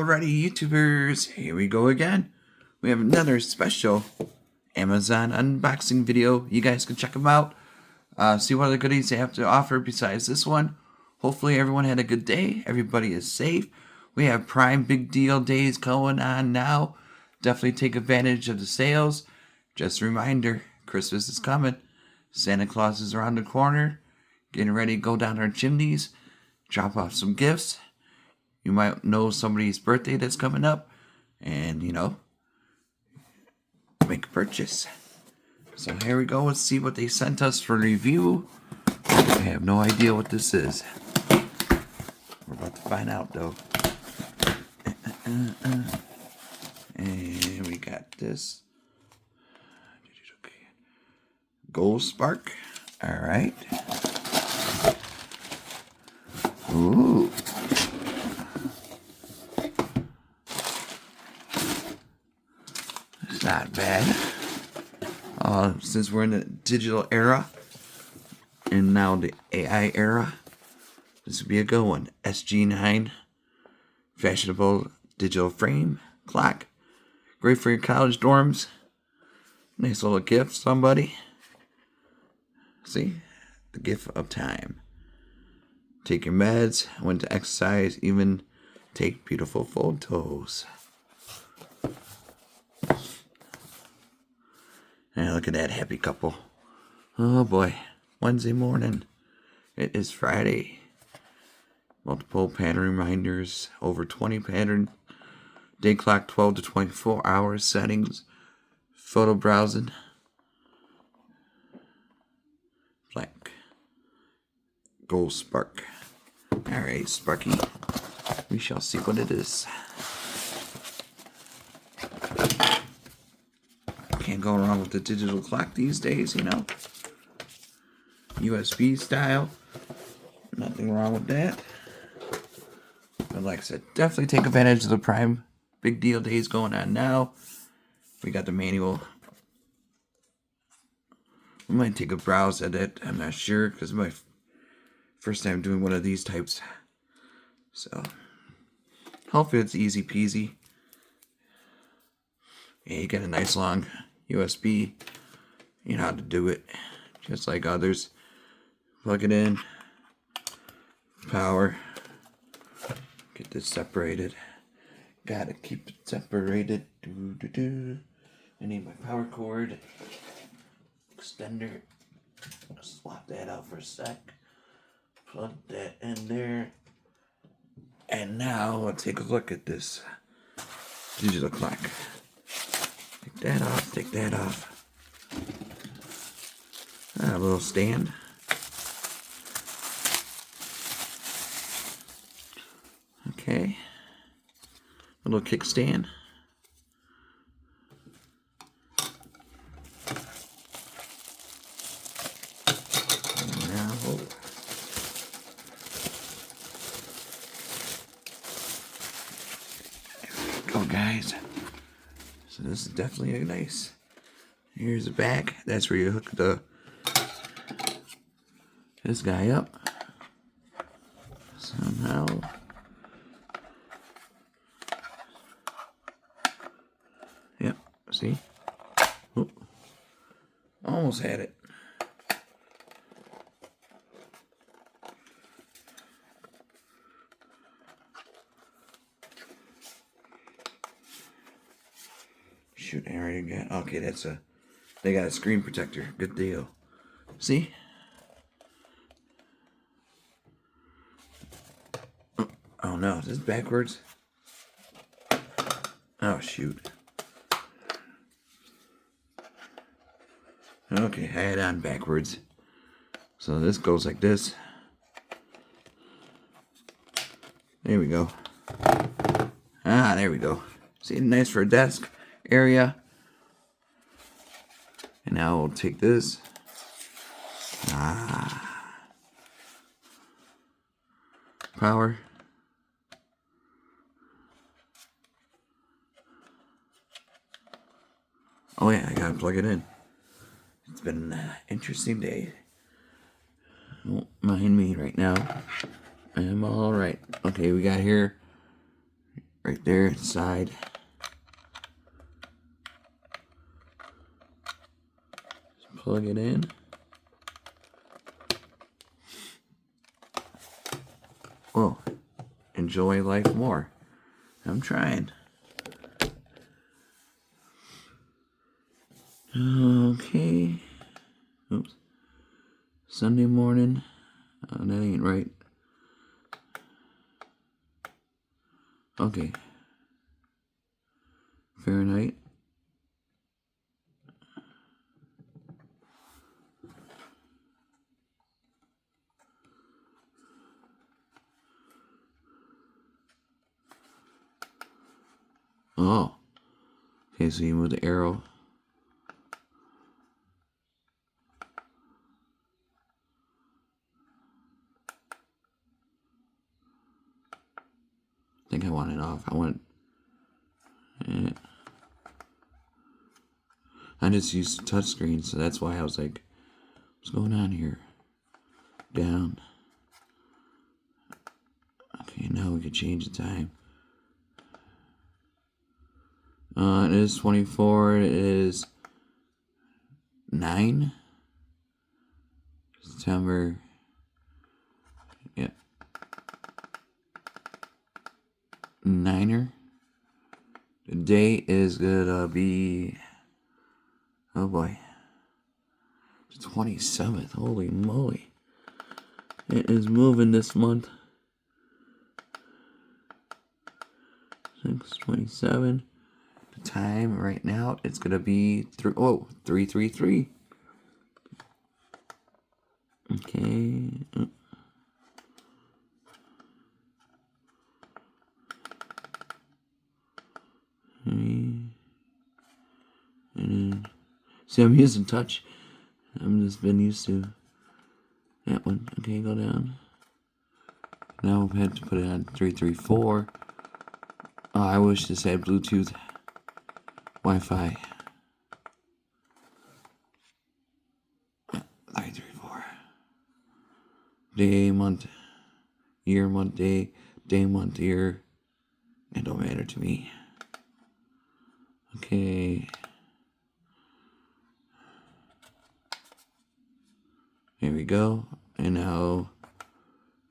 Alrighty, YouTubers, here we go again. We have another special Amazon unboxing video. You guys can check them out. See what other goodies they have to offer besides this one. Hopefully everyone had a good day. Everybody is safe. We have Prime Big Deal Days going on now. Definitely take advantage of the sales. Just a reminder, Christmas is coming. Santa Claus is around the corner. Getting ready to go down our chimneys. Drop off some gifts. You might know somebody's birthday that's coming up. And, make a purchase. So here we go. Let's see what they sent us for review. I have no idea what this is. We're about to find out, though. And we got this. Golspark. Alright. Ooh. It's not bad. Since we're in the digital era and now the AI era, this would be a good one. SG9 fashionable digital frame clock. Great for your college dorms. Nice little gift, somebody. See? The gift of time. Take your meds, when to exercise, even take beautiful photos. And look at that happy couple. Oh boy. Wednesday morning. It is Friday. Multiple pattern reminders. Over 20 pattern. Day clock 12 to 24 hours. Settings. Photo browsing. Blank. Golspark. Alright, Sparky. We shall see what it is. Can't go wrong with the digital clock these days, USB style. Nothing wrong with that. But like I said, definitely take advantage of the Prime Big Deal Days going on now. We got the manual. We might take a browse at it. I'm not sure because my first time doing one of these types. So, hopefully it's easy peasy. Yeah, you got a nice long USB. You know how to do it. Just like others. Plug it in. Power. Get this separated. Gotta keep it separated. I need my power cord. Extender. Swap that out for a sec. Plug that in there. And now let's take a look at this digital clock. Take that off, take that off. A little stand. Okay. A little kickstand. Guys, so this is definitely a nice. Here's the back. That's where you hook this guy up somehow. Yep. See? Oop. Almost had it. Shoot, I already got. Okay, they got a screen protector. Good deal. See? Oh no, this is backwards. Oh shoot. Okay, I had it on backwards. So this goes like this. There we go. Ah, there we go. See, nice for a desk area. And now we'll take this. Power. Oh yeah, I gotta plug it in. It's been an interesting day. Don't mind me right now. I am alright. Okay, we got here right there inside. Just plug it in. Well, enjoy life more. I'm trying. Okay. Oops. Sunday morning. Oh, that ain't right. Okay. Fahrenheit. Oh. Okay, so you move the arrow. I think I want it off. I just used touchscreen, so that's why I was like, what's going on here? Down. Okay, now we can change the time. It is 24. It is 9 September. Yep. Niner. The date is gonna be, oh boy, the 27th. Holy moly. It is moving this month. 6/27. The time right now, it's gonna be 3:33. Okay. See, I'm using touch. I'm just been used to that one. Okay, go down. Now I've had to put it on 334. Oh, I wish this had Bluetooth, Wi-Fi. 334. Day, month, year, month, day, month, year. It don't matter to me. Okay. Here we go. And now,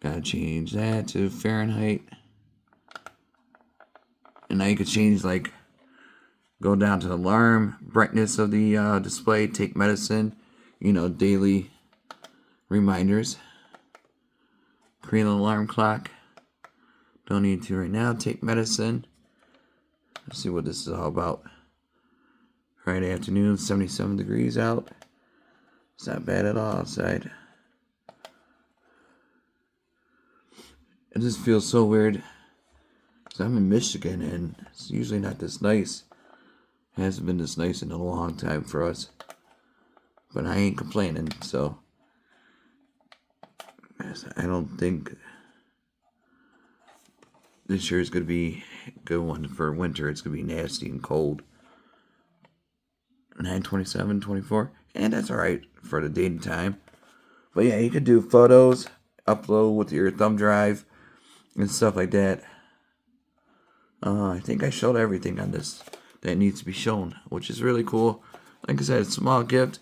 gotta change that to Fahrenheit. And now you can change, like, go down to the alarm, brightness of the display, take medicine, daily reminders. Create an alarm clock. Don't need to right now. Take medicine. Let's see what this is all about. Friday afternoon, 77 degrees out. It's not bad at all outside. It just feels so weird. Because I'm in Michigan and it's usually not this nice. It hasn't been this nice in a long time for us. But I ain't complaining, so I don't think this year is going to be a good one for winter. It's going to be nasty and cold. 9/27, 24. And that's alright for the date and time. But yeah, you could do photos, upload with your thumb drive, and stuff like that. I think I showed everything on this that needs to be shown, which is really cool. Like I said, it's a small gift.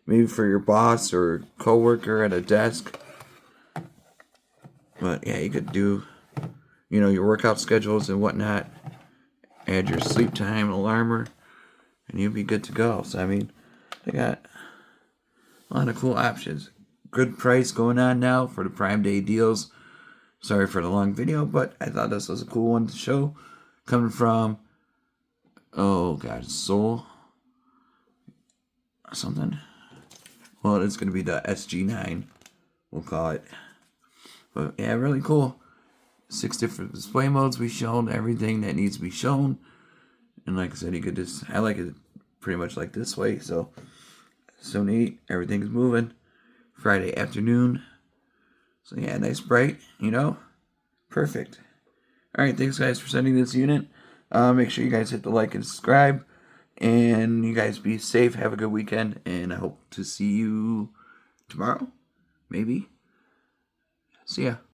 Maybe for your boss or coworker at a desk. But yeah, you could do, your workout schedules and whatnot. Add your sleep time alarmer, and you'll be good to go. So, they got a lot of cool options. Good price going on now for the Prime Day deals. Sorry for the long video, but I thought this was a cool one to show. Coming from, Soul or something. Well, it's going to be the SG9, we'll call it. But yeah, really cool. 6 different display modes we shown, everything that needs to be shown. And like I said, you could I like it pretty much like this way. So neat. Everything's moving. Friday afternoon. So yeah, nice bright, Perfect. Alright, thanks guys for sending this unit. Make sure you guys hit the like and subscribe. And you guys be safe. Have a good weekend. And I hope to see you tomorrow. Maybe. See ya.